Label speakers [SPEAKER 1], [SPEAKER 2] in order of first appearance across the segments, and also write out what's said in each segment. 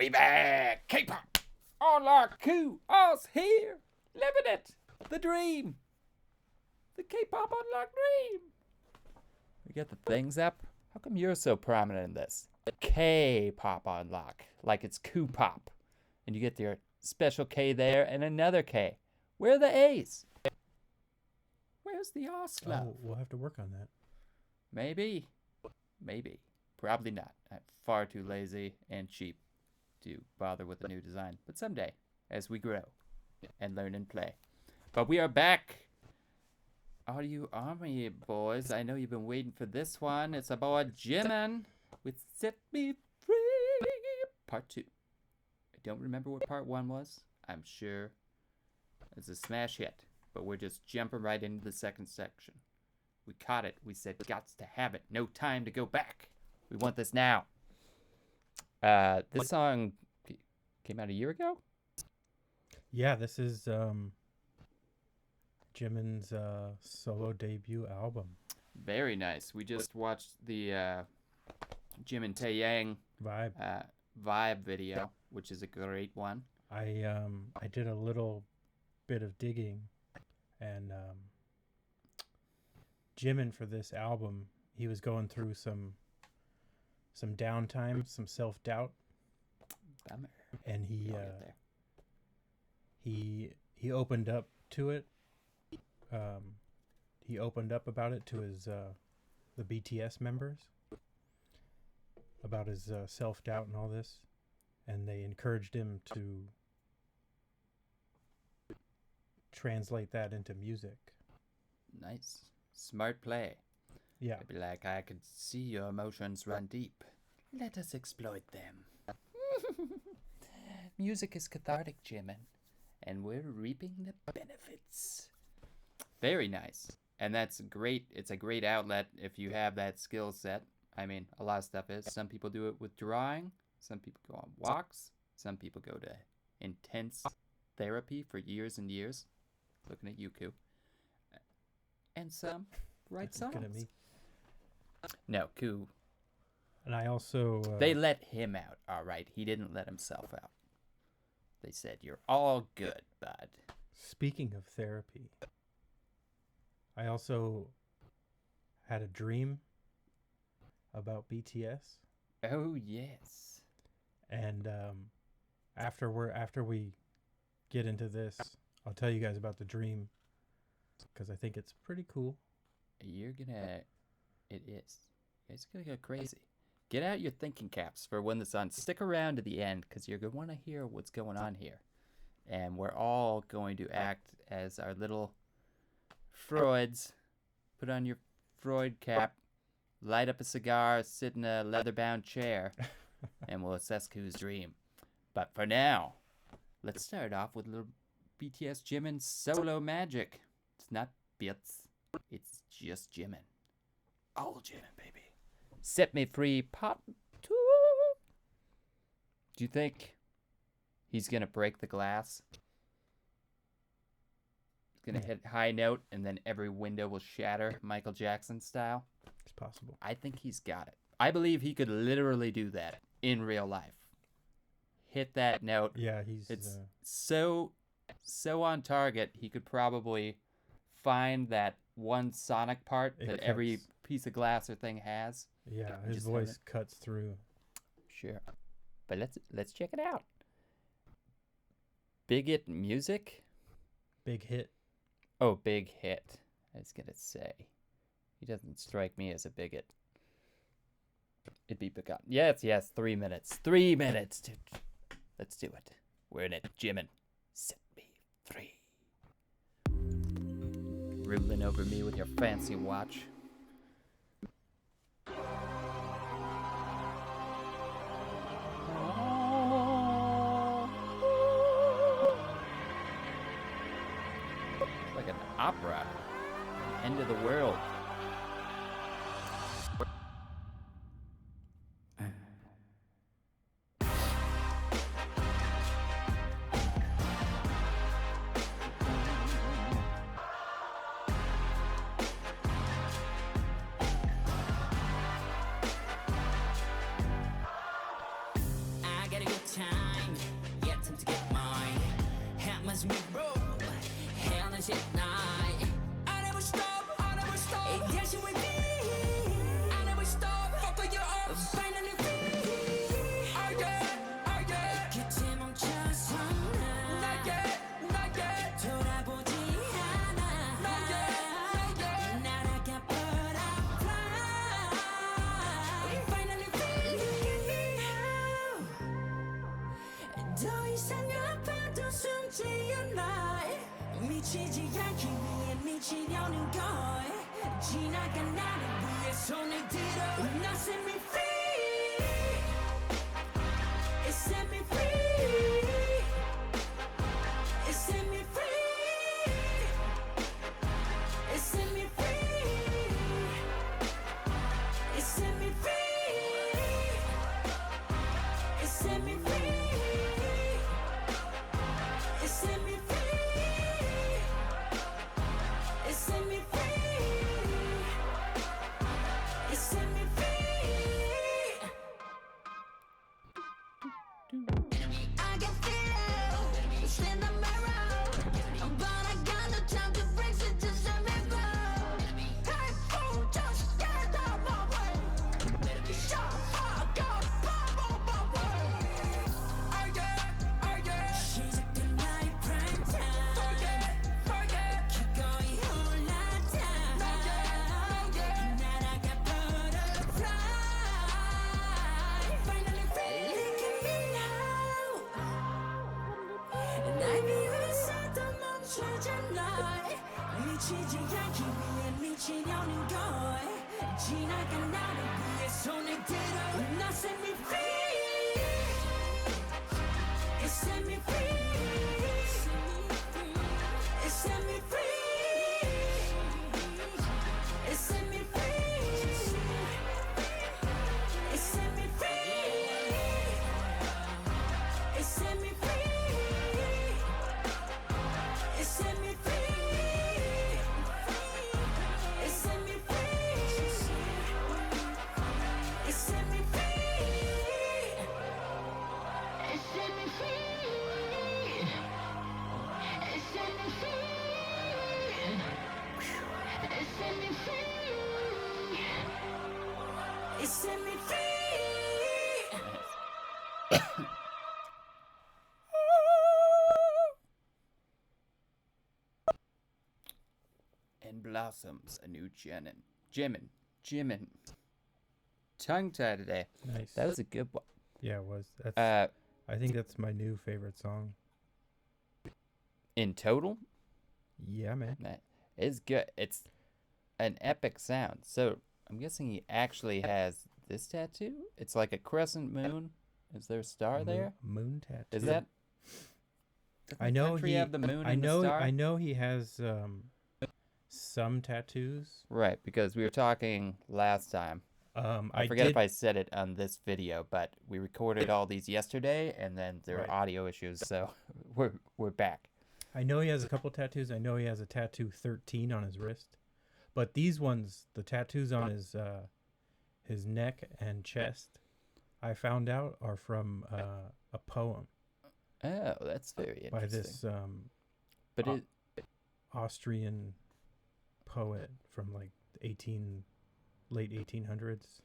[SPEAKER 1] We back! K-pop! Unlock Q! Us here! Living it! The dream! The K-pop Unlock dream! We got the things up? How come you're so prominent in this? K-pop Unlock. Like it's Q-pop. And you get your special K there and another K. Where are the A's? Where's the Oslo?
[SPEAKER 2] Oh, we'll have to work on that.
[SPEAKER 1] Maybe. Maybe. Probably not. I'm far too lazy and cheap to bother with a new design. But someday, as we grow and learn and play. But we are back. Are you army boys? I know you've been waiting for this one. It's about Jimin with Set Me Free Part 2. I don't remember what Part 1 was. I'm sure it's a smash hit. But we're just jumping right into the second section. We caught it. We said, gots to have it. No time to go back. We want this now. This song came out a year ago?
[SPEAKER 2] Yeah, this is Jimin's solo debut album.
[SPEAKER 1] Very nice. We just watched the Jimin Taeyang vibe video, which is a great one.
[SPEAKER 2] I did a little bit of digging, and Jimin for this album, he was going through some downtime, some self-doubt.
[SPEAKER 1] Bummer.
[SPEAKER 2] And he opened up to it. He opened up about it to his the BTS members about his self-doubt and all this, and they encouraged him to translate that into music.
[SPEAKER 1] Nice. Smart play.
[SPEAKER 2] Yeah.
[SPEAKER 1] I'd be like, I could see your emotions run deep. Let us exploit them. Music is cathartic, Jimin, and we're reaping the benefits. Very nice. And that's great. It's a great outlet if you have that skill set. I mean, a lot of stuff is. Some people do it with drawing. Some people go on walks. Some people go to intense therapy for years and years. Looking at Yuku. And some write songs.
[SPEAKER 2] Looking at me.
[SPEAKER 1] No, Ku.
[SPEAKER 2] And I also...
[SPEAKER 1] they let him out, all right. He didn't let himself out. They said, you're all good, bud.
[SPEAKER 2] Speaking of therapy, I also had a dream about BTS.
[SPEAKER 1] Oh, yes.
[SPEAKER 2] And after we get into this, I'll tell you guys about the dream, because I think it's pretty cool.
[SPEAKER 1] It is. You guys are gonna go crazy. Get out your thinking caps for when this on. Stick around to the end, because you're going to want to hear what's going on here. And we're all going to act as our little Freuds. Put on your Freud cap, light up a cigar, sit in a leather-bound chair, and we'll assess Ku's dream. But for now, let's start off with a little BTS Jimin solo magic. It's not bits. It's just Jimin. All Jimin, baby. Set Me Free Part 2. Do you think he's going to break the glass? He's going to hit high note and then every window will shatter, Michael Jackson style?
[SPEAKER 2] It's possible.
[SPEAKER 1] I think he's got it. I believe he could literally do that in real life. Hit that note.
[SPEAKER 2] Yeah,
[SPEAKER 1] It's so on target, he could probably find that one sonic part that every piece of glass or thing has.
[SPEAKER 2] Yeah, his voice cuts through.
[SPEAKER 1] Sure. But let's check it out. Bigot music?
[SPEAKER 2] Big hit.
[SPEAKER 1] Oh, big hit. I was gonna say. He doesn't strike me as a bigot. It'd be begun. Yes, 3 minutes. 3 minutes. Let's do it. We're in it. Jimin. Set me free. Ruling over me with your fancy watch. Like an opera. End of the world.
[SPEAKER 3] I got a good time. Yes, you will be. I never stop. Fuck you up. Finally free. Oh yeah. 끝에 멈춰서 not yet. 돌아보지 않아. Not yet. 날아가 butterfly. Finally free. Look at me now. 더 이상 아파도 숨지 않아. 미치지 않기 위해 미치려는 걸. 지나간 나를 위해 손을 들어. Now set me free. It set me free. It set me free. It set me free. It set me free. It set me free. It set me free. It set me free. It set me free. I can feel it. Stand the mirror. But I got no time to fix it. Just let me go. Hey, fool, just get out my way. Shut up, go, my way. Oh yeah. She's a good night, prime time. Forget. Keep going all night time. 날아가 butterfly. Finally free. Look at me now. 날 비웃어도 멈추잖아. 미치지 않기 위해 미치려는 걸. 지나간 나를 위해 손을 들어. Now set me free. It set me free. It set me free. It set me free. It set me free. It set me free. It set me free. It set me free. It set me free. It set me free. It set me free. It set me free. It set me free.
[SPEAKER 1] And blossoms a new Jimin. Tongue tied today.
[SPEAKER 2] Nice.
[SPEAKER 1] That was a good one.
[SPEAKER 2] Yeah, it was. That's.
[SPEAKER 1] Uh,
[SPEAKER 2] I think that's my new favorite song.
[SPEAKER 1] in total,
[SPEAKER 2] Yeah, man.
[SPEAKER 1] it's good. It's an epic sound. So I'm guessing he actually has this tattoo. It's like a crescent moon. Is there a star there?
[SPEAKER 2] Moon tattoo.
[SPEAKER 1] Is that?
[SPEAKER 2] I know
[SPEAKER 1] country
[SPEAKER 2] he.
[SPEAKER 1] have the moon
[SPEAKER 2] I
[SPEAKER 1] and
[SPEAKER 2] know.
[SPEAKER 1] the star?
[SPEAKER 2] I know he has some tattoos.
[SPEAKER 1] Right, because we were talking last time. I forget if I said it on this video, but we recorded all these yesterday, and then there were
[SPEAKER 2] Right.
[SPEAKER 1] audio issues, so we're back.
[SPEAKER 2] I know he has a couple tattoos. I know he has a tattoo 13 on his wrist, but these ones, the tattoos on his neck and chest, I found out are from a poem
[SPEAKER 1] Oh, that's very
[SPEAKER 2] by
[SPEAKER 1] interesting.
[SPEAKER 2] this
[SPEAKER 1] But it,
[SPEAKER 2] Austrian poet from like late 1800s,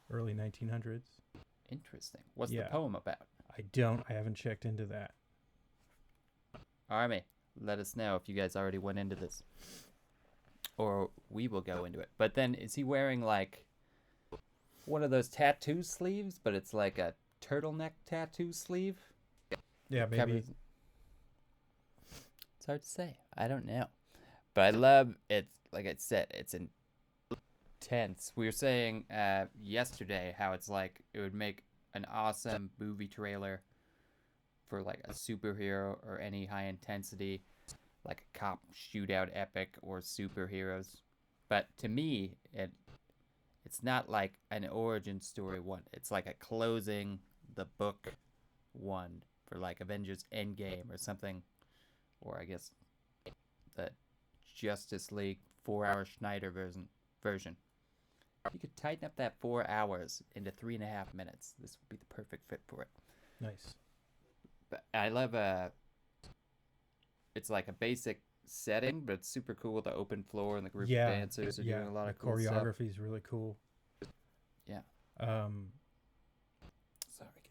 [SPEAKER 2] early 1900s.
[SPEAKER 1] interesting. What's
[SPEAKER 2] Yeah.
[SPEAKER 1] the poem about?
[SPEAKER 2] I haven't checked into that.
[SPEAKER 1] Army, let us know if you guys already went into this, or we will go into it. But then, is he wearing like one of those tattoo sleeves? But it's like a turtleneck tattoo sleeve.
[SPEAKER 2] Yeah, maybe.
[SPEAKER 1] Covers- It's hard to say. I don't know. But I love it. Like I said, it's intense. We were saying yesterday how it's like it would make an awesome movie trailer for like a superhero or any high intensity, like a cop shootout epic or superheroes. But to me, it's not like an origin story one. It's like a closing the book one for like Avengers Endgame or something, or I guess the Justice League 4-hour Schneider version. You could tighten up that 4 hours into 3.5 minutes. This would be the perfect fit for it.
[SPEAKER 2] Nice.
[SPEAKER 1] But I love it's like a basic setting, but it's super cool. The open floor and the group
[SPEAKER 2] Yeah,
[SPEAKER 1] of dancers are doing a lot
[SPEAKER 2] the
[SPEAKER 1] of cool stuff.
[SPEAKER 2] choreography is really cool.
[SPEAKER 1] Yeah. Sorry.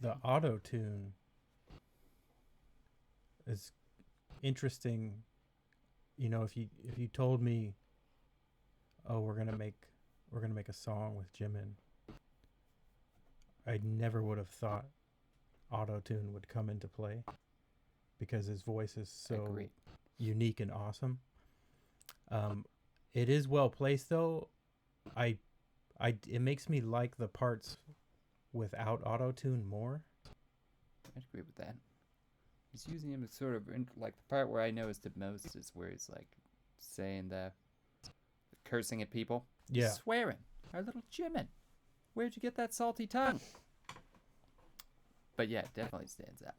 [SPEAKER 2] The auto tune is interesting. You know, if you told me, oh, we're gonna make a song with Jimin, I never would have thought auto tune would come into play because his voice is so
[SPEAKER 1] Agreed.
[SPEAKER 2] unique and awesome. It is well placed though. It makes me like the parts without auto tune more.
[SPEAKER 1] I'd agree with that. He's using him as sort of like the part where I noticed it most is where he's like saying the cursing at people.
[SPEAKER 2] Yeah.
[SPEAKER 1] Swearing. Our little Jimin. Where'd you get that salty tongue? But yeah, it definitely stands out.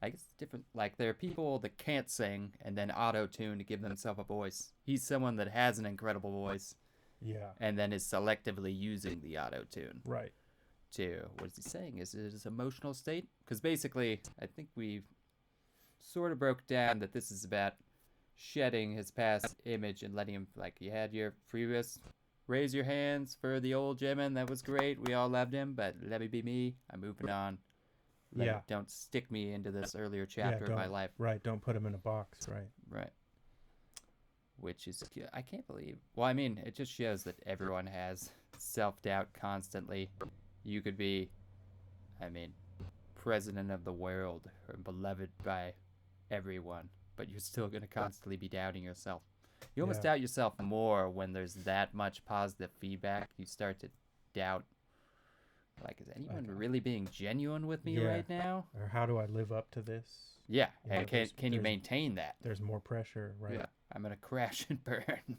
[SPEAKER 1] I guess it's different. Like there are people that can't sing and then auto tune to give themselves a voice. He's someone that has an incredible voice.
[SPEAKER 2] Yeah.
[SPEAKER 1] And then is selectively using the auto tune.
[SPEAKER 2] Right.
[SPEAKER 1] To what is he saying? Is it his emotional state? Because basically, I think we've sort of broke down that this is about shedding his past image and letting him, like, you had your previous raise your hands for the old Jimin. That was great. We all loved him, but let me be me. I'm moving on. Don't stick me into this earlier chapter of my life.
[SPEAKER 2] Right. Don't put him in a box. Right.
[SPEAKER 1] Right. Which is, I can't believe. Well, I mean, it just shows that everyone has self-doubt constantly. You could be, I mean, president of the world or beloved by everyone, but you're still going to constantly be doubting yourself. You almost doubt yourself more when there's that much positive feedback. You start to doubt, like, is anyone really being genuine with me right now?
[SPEAKER 2] Or how do I live up to this?
[SPEAKER 1] Yeah, and can you maintain that?
[SPEAKER 2] There's more pressure, right?
[SPEAKER 1] Yeah, I'm going to crash and burn.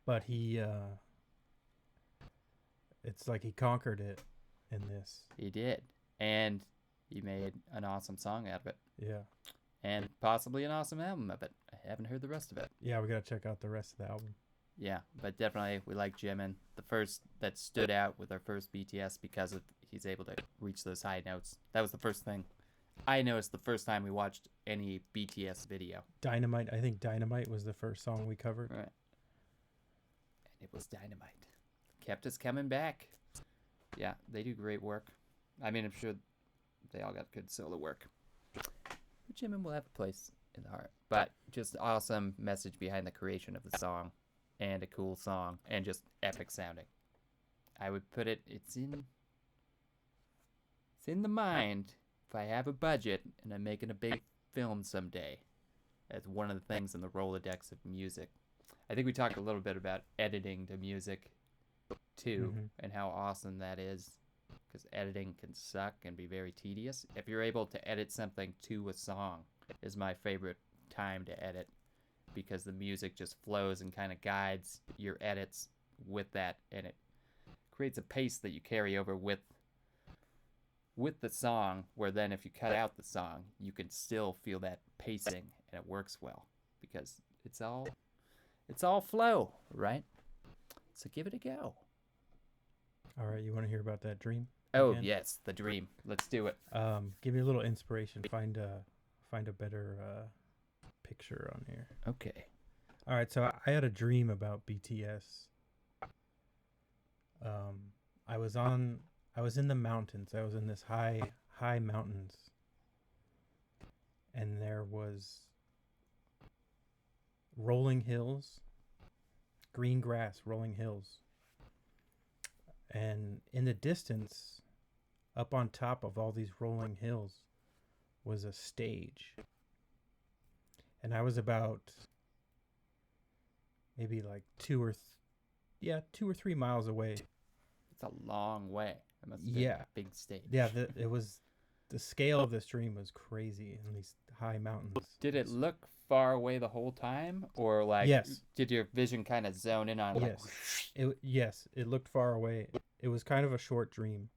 [SPEAKER 2] But he, it's like he conquered it in this.
[SPEAKER 1] He did. And he made an awesome song out of it.
[SPEAKER 2] Yeah.
[SPEAKER 1] And possibly an awesome album of it. I haven't heard the rest of it.
[SPEAKER 2] Yeah, we got to check out the rest of the album.
[SPEAKER 1] Yeah, but definitely we like Jimin. The first that stood out with our first BTS because of he's able to reach those high notes. That was the first thing I noticed the first time we watched any BTS video.
[SPEAKER 2] Dynamite. I think Dynamite was the first song we covered.
[SPEAKER 1] Right. And it was Dynamite. Kept us coming back. Yeah, they do great work. I mean, I'm sure they all got good solo work. But Jimin will have a place in the heart. But just awesome message behind the creation of the song. And a cool song. And just epic sounding. I would put it, it's in the mind. If I have a budget and I'm making a big film someday. That's one of the things in the Rolodex of music. I think we talked a little bit about editing to music too, and how awesome that is, because editing can suck and be very tedious. If you're able to edit something to a song is my favorite time to edit, because the music just flows and kind of guides your edits with that, and it creates a pace that you carry over with the song, where then if you cut out the song, you can still feel that pacing, and it works well, because it's all flow, right? So give it a go.
[SPEAKER 2] All right, you want to hear about that dream?
[SPEAKER 1] Oh,
[SPEAKER 2] again?
[SPEAKER 1] yes, the dream. Let's do it.
[SPEAKER 2] Give me a little inspiration. Find a better picture on here.
[SPEAKER 1] Okay.
[SPEAKER 2] All right, so I had a dream about BTS. I was in the mountains. I was in this high mountains, and there was rolling hills, green grass, rolling hills. And in the distance, up on top of all these rolling hills, was a stage. And I was about maybe like 2 or 3 miles away.
[SPEAKER 1] It's a long way. It must have been a big stage.
[SPEAKER 2] Yeah, the scale of this dream was crazy in these high mountains.
[SPEAKER 1] Did it look far away the whole time, or like did your vision kind of zone in on
[SPEAKER 2] Yes, it looked far away. It was kind of a short dream.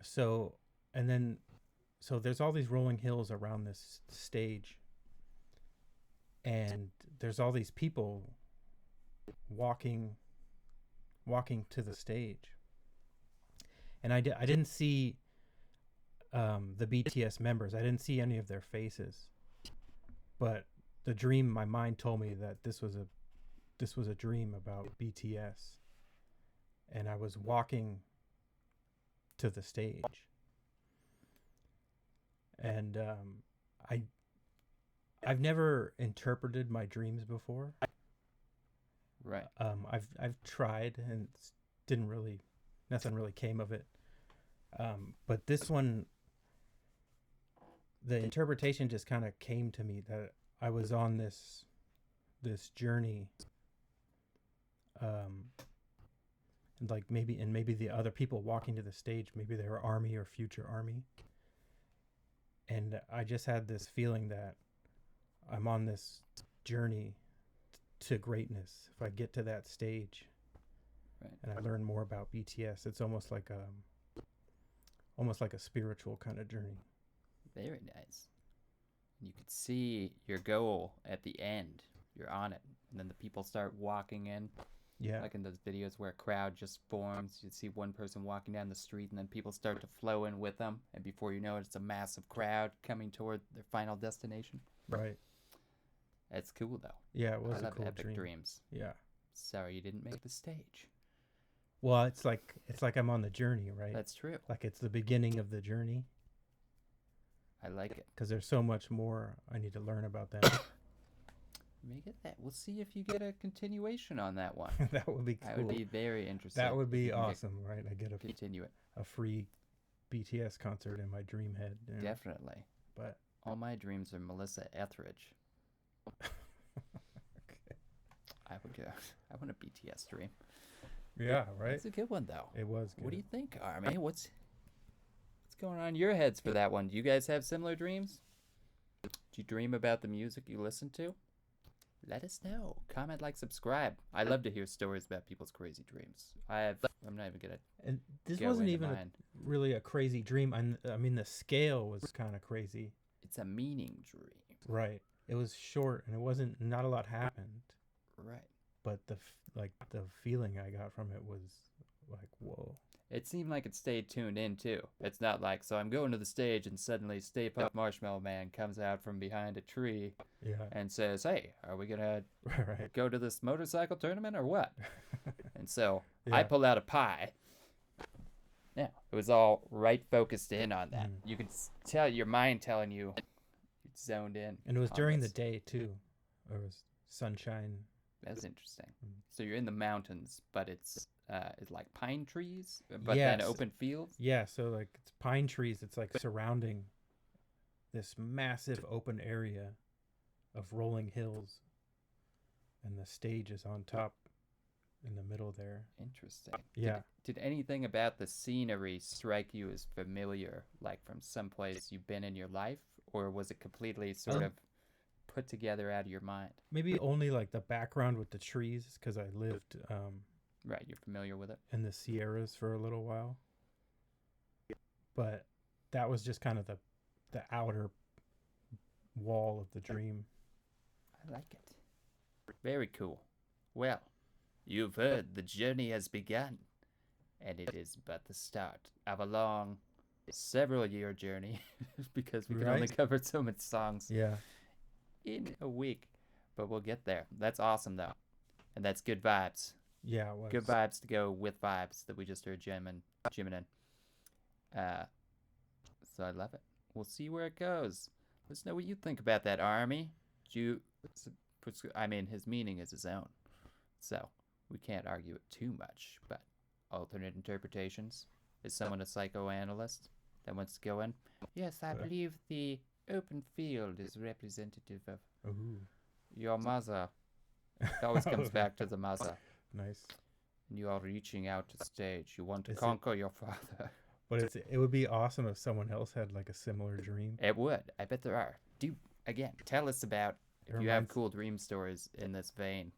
[SPEAKER 2] So there's all these rolling hills around this stage, and there's all these people walking to the stage, and I didn't see the BTS members. I didn't see any of their faces, but the dream, my mind told me that this was a dream about BTS, and I was walking to the stage, and I've never interpreted my dreams before.
[SPEAKER 1] Right.
[SPEAKER 2] I've tried and nothing really came of it. But this one, the interpretation just kind of came to me that I was on this journey, and maybe the other people walking to the stage, maybe they were army or future army, and I just had this feeling that I'm on this journey to greatness. If I get to that stage,
[SPEAKER 1] Right.
[SPEAKER 2] and I learn more about BTS, it's almost like a spiritual kind of journey.
[SPEAKER 1] Very nice. You could see your goal at the end. You're on it. And then the people start walking in.
[SPEAKER 2] Yeah.
[SPEAKER 1] Like in those videos where a crowd just forms. You see one person walking down the street and then people start to flow in with them. And before you know it, it's a massive crowd coming toward their final destination.
[SPEAKER 2] Right.
[SPEAKER 1] That's cool, though.
[SPEAKER 2] Yeah, it was
[SPEAKER 1] I
[SPEAKER 2] a
[SPEAKER 1] love
[SPEAKER 2] cool
[SPEAKER 1] epic
[SPEAKER 2] dream.
[SPEAKER 1] dreams.
[SPEAKER 2] Yeah.
[SPEAKER 1] Sorry you didn't make the stage.
[SPEAKER 2] Well, it's like I'm on the journey, right?
[SPEAKER 1] That's true.
[SPEAKER 2] Like it's the beginning of the journey,
[SPEAKER 1] I like it.
[SPEAKER 2] because there's so much more I need to learn about that.
[SPEAKER 1] Make it that. We'll see if you get a continuation on that one.
[SPEAKER 2] That would be cool.
[SPEAKER 1] I would be very interested.
[SPEAKER 2] That would
[SPEAKER 1] if
[SPEAKER 2] be
[SPEAKER 1] you can get-
[SPEAKER 2] awesome, right? I get
[SPEAKER 1] Continue it.
[SPEAKER 2] a free BTS concert in my dream head. you know?
[SPEAKER 1] Definitely.
[SPEAKER 2] But
[SPEAKER 1] All my dreams are Melissa Etheridge.
[SPEAKER 2] okay.
[SPEAKER 1] I want a BTS dream.
[SPEAKER 2] Yeah, right.
[SPEAKER 1] It's a good one though.
[SPEAKER 2] It was good.
[SPEAKER 1] What do you think, Army? What's going on in your heads for that one? Do you guys have similar dreams? Do you dream about the music you listen to? Let us know. Comment, like, subscribe. I love to hear stories about people's crazy dreams. I'm not even gonna.
[SPEAKER 2] And this
[SPEAKER 1] go
[SPEAKER 2] wasn't
[SPEAKER 1] into
[SPEAKER 2] even
[SPEAKER 1] mine.
[SPEAKER 2] really a crazy dream. I mean, the scale was kind of crazy.
[SPEAKER 1] It's a meaning dream.
[SPEAKER 2] Right. It was short, and not a lot happened.
[SPEAKER 1] Right.
[SPEAKER 2] But the feeling I got from it was like, whoa.
[SPEAKER 1] It seemed like it stayed tuned in too. It's not like, so I'm going to the stage and suddenly Stay Puft Marshmallow Man comes out from behind a tree
[SPEAKER 2] Yeah.
[SPEAKER 1] and says, "Hey, are we gonna
[SPEAKER 2] Right.
[SPEAKER 1] go to this motorcycle tournament or what?" And so I
[SPEAKER 2] Yeah.
[SPEAKER 1] pull out a pie. Yeah, it was all right focused in on that.
[SPEAKER 2] Mm.
[SPEAKER 1] You could tell your mind telling you it's zoned in.
[SPEAKER 2] And it was
[SPEAKER 1] on
[SPEAKER 2] during
[SPEAKER 1] this.
[SPEAKER 2] the day too. It was sunshine.
[SPEAKER 1] That's interesting.
[SPEAKER 2] Mm.
[SPEAKER 1] So you're in the mountains, but it's like pine trees, but then
[SPEAKER 2] Yes.
[SPEAKER 1] open fields.
[SPEAKER 2] Yeah, so like it's pine trees. It's like surrounding this massive open area of rolling hills, and the stage is on top in the middle there.
[SPEAKER 1] Interesting.
[SPEAKER 2] Yeah.
[SPEAKER 1] Did anything about the scenery strike you as familiar, like from someplace you've been in your life, or was it completely sort of put together out of your mind?
[SPEAKER 2] Maybe only like the background with the trees, because I lived
[SPEAKER 1] Right, you're familiar with it.
[SPEAKER 2] in the Sierras for a little while. But that was just kind of the outer wall of the dream.
[SPEAKER 1] I like it. Very cool. Well, you've heard the journey has begun, and it is but the start of a long, several-year journey, because we can only
[SPEAKER 2] Right.
[SPEAKER 1] cover so many songs
[SPEAKER 2] Yeah.
[SPEAKER 1] in a week. But we'll get there. That's awesome, though. And that's good vibes.
[SPEAKER 2] Yeah, it was.
[SPEAKER 1] Good vibes to go with vibes that we just heard Jimin in. So I love it. We'll see where it goes. Let us know what you think about that, Army. I mean, his meaning is his own, so we can't argue it too much. But alternate interpretations. Is someone a psychoanalyst that wants to go in? Yes, I believe the open field is representative of
[SPEAKER 2] Ooh,
[SPEAKER 1] your mother. It always comes back to the mother.
[SPEAKER 2] nice.
[SPEAKER 1] And you are reaching out to stage. You want to
[SPEAKER 2] Is it-
[SPEAKER 1] conquer your father.
[SPEAKER 2] But it would be awesome if someone else had like a similar dream.
[SPEAKER 1] It would. I bet there are. Again, tell us about if
[SPEAKER 2] It
[SPEAKER 1] you have
[SPEAKER 2] reminds-
[SPEAKER 1] cool dream stories in this vein.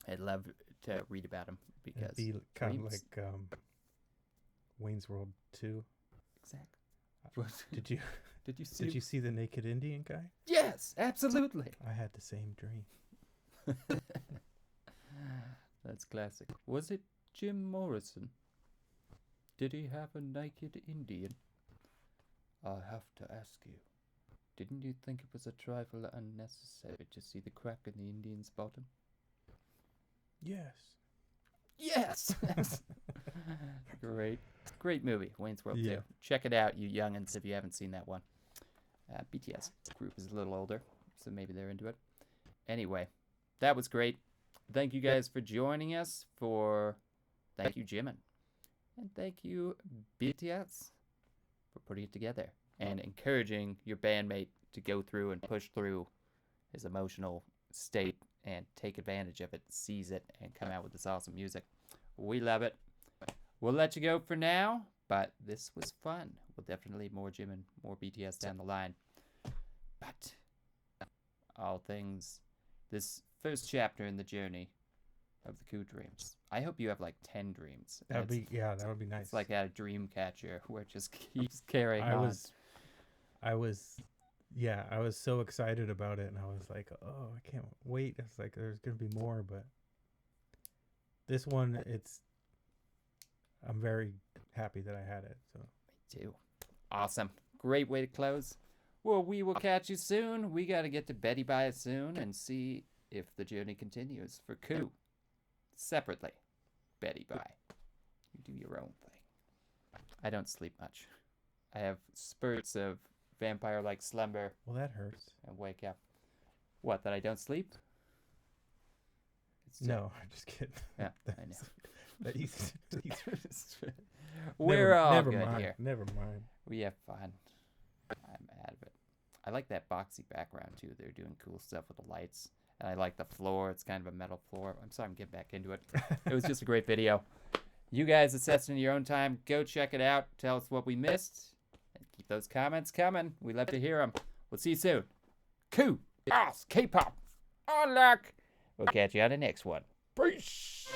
[SPEAKER 1] I'd love to read about them
[SPEAKER 2] It'd
[SPEAKER 1] because
[SPEAKER 2] be kind of
[SPEAKER 1] dreams-
[SPEAKER 2] like Wayne's World 2.
[SPEAKER 1] exactly.
[SPEAKER 2] Did you
[SPEAKER 1] Did you see?
[SPEAKER 2] did you see the naked Indian guy?
[SPEAKER 1] Yes, absolutely.
[SPEAKER 2] I had the same dream.
[SPEAKER 1] That's classic. Was it Jim Morrison? Did he have a naked Indian? I have to ask you, didn't you think it was a trifle unnecessary to see the crack in the Indian's bottom?
[SPEAKER 2] Yes.
[SPEAKER 1] Yes! Great movie, Wayne's World
[SPEAKER 2] Yeah.
[SPEAKER 1] 2. Check it out, you youngins, if you haven't seen that one. BTS group is a little older, so maybe they're into it. Anyway, that was great. Thank you guys for joining us. Thank you, Jimin. And thank you, BTS, for putting it together and encouraging your bandmate to go through and push through his emotional state and take advantage of it, seize it, and come out with this awesome music. We love it. We'll let you go for now, but this was fun. We'll definitely more Jimin, more BTS down the line. But all things, this first chapter in the journey of the Coup dreams. I hope you have like 10 dreams.
[SPEAKER 2] That would be nice.
[SPEAKER 1] It's like a dream catcher where it just keeps carrying on.
[SPEAKER 2] I was so excited about it, and I was like, oh, I can't wait. It's like there's gonna be more, but this one, I'm very happy that I had it. So
[SPEAKER 1] Me too. Awesome. Great way to close. Well, we will catch you soon. We got to get to Betty Bye soon and see if the journey continues for Coup. Separately, Betty Bye. You do your own thing. I don't sleep much. I have spurts of vampire-like slumber
[SPEAKER 2] well, that hurts.
[SPEAKER 1] and wake up. What, that I don't sleep?
[SPEAKER 2] No, I'm just kidding.
[SPEAKER 1] Yeah, I know.
[SPEAKER 2] That he's
[SPEAKER 1] We're all
[SPEAKER 2] never
[SPEAKER 1] good
[SPEAKER 2] mind.
[SPEAKER 1] here.
[SPEAKER 2] Never mind.
[SPEAKER 1] We have fun. I'm out of it. I like that boxy background too. They're doing cool stuff with the lights. And I like the floor. It's kind of a metal floor. I'm sorry I'm getting back into it. It was just a great video. You guys assess in your own time. Go check it out. Tell us what we missed. And keep those comments coming. We love to hear them. We'll see you soon. Coup, Oz, K-pop. On luck. We'll catch you on the next one. Peace.